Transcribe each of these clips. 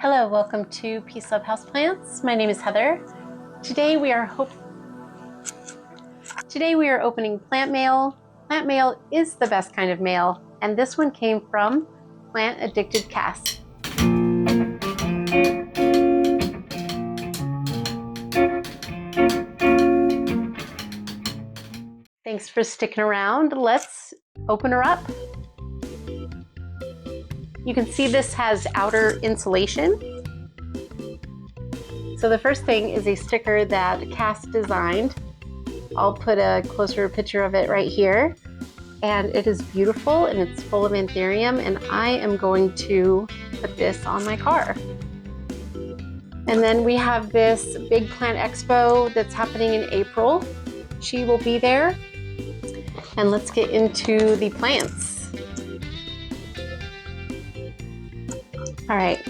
Hello, welcome to Peace Love Houseplants. My name is Heather. Today we are opening plant mail. Plant mail is the best kind of mail, and this one came from PlantaddictedCass. Thanks for sticking around. Let's open her up. You can see this has outer insulation. So the first thing is a sticker that Cass designed. I'll put a closer picture of it right here. And it is beautiful and it's full of Anthurium, and I am going to put this on my car. And then we have this big plant expo that's happening in April. She will be there. And let's get into the plants. All right.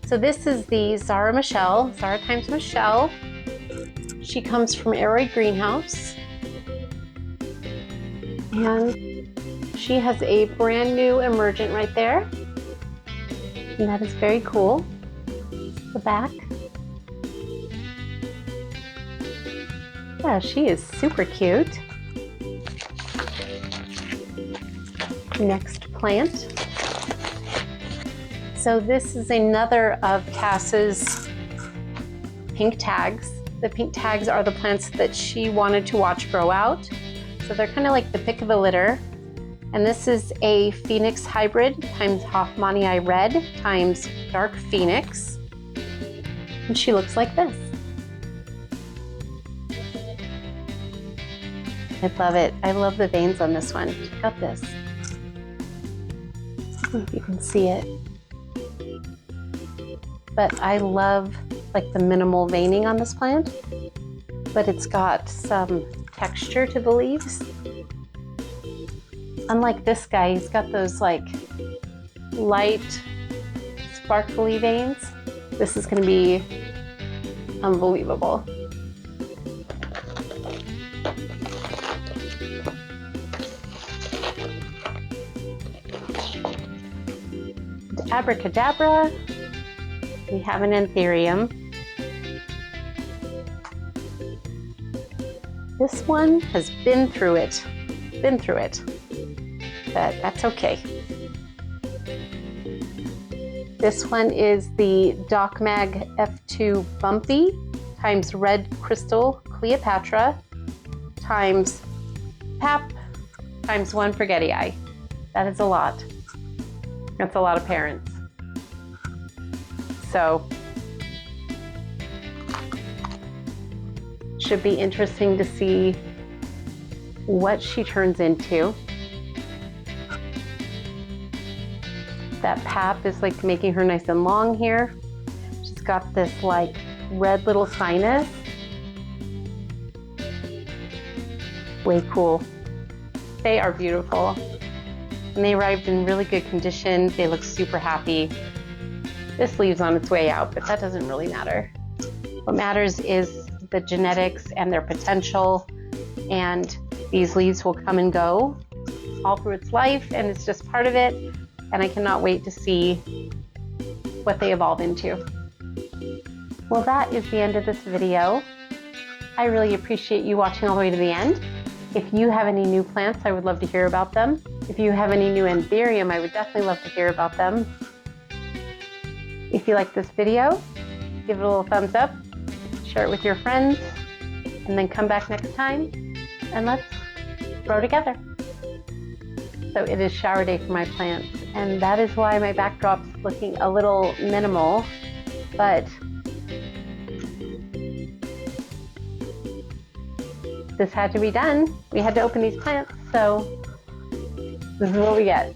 So this is the Zara times Michelle. She comes from Aroid Greenhouse. And she has a brand new emergent right there. And that is very cool. The back. Yeah, she is super cute. Next plant. So this is another of Cass's pink tags. The pink tags are the plants that she wanted to watch grow out. So they're kind of like the pick of the litter. And this is a Phoenix hybrid times Hoffmanni Red times Dark Phoenix. And she looks like this. I love it. I love the veins on this one. Check out this. I don't know if you can see it. But I love like the minimal veining on this plant, but it's got some texture to the leaves. Unlike this guy, he's got those like light, sparkly veins. This is going to be unbelievable. Abracadabra. We have an Anthurium. This one has been through it, but that's okay. This one is the DocMag F2 Bumpy times Red Crystal Cleopatra times Pap times 1 Forgetty Eye. That is a lot. That's a lot of parents. So, should be interesting to see what she turns into. That Pap is like making her nice and long here. She's got this like red little sinus. Way cool. They are beautiful. And they arrived in really good condition. They look super happy. This leave's on its way out, but that doesn't really matter. What matters is the genetics and their potential, and these leaves will come and go all through its life, and it's just part of it, and I cannot wait to see what they evolve into. Well, that is the end of this video. I really appreciate you watching all the way to the end. If you have any new plants, I would love to hear about them. If you have any new Anthurium, I would definitely love to hear about them. If you like this video, give it a little thumbs up, share it with your friends, and then come back next time and let's grow together. So it is shower day for my plants, and that is why my backdrop's looking a little minimal, but this had to be done. We had to open these plants, so this is what we get.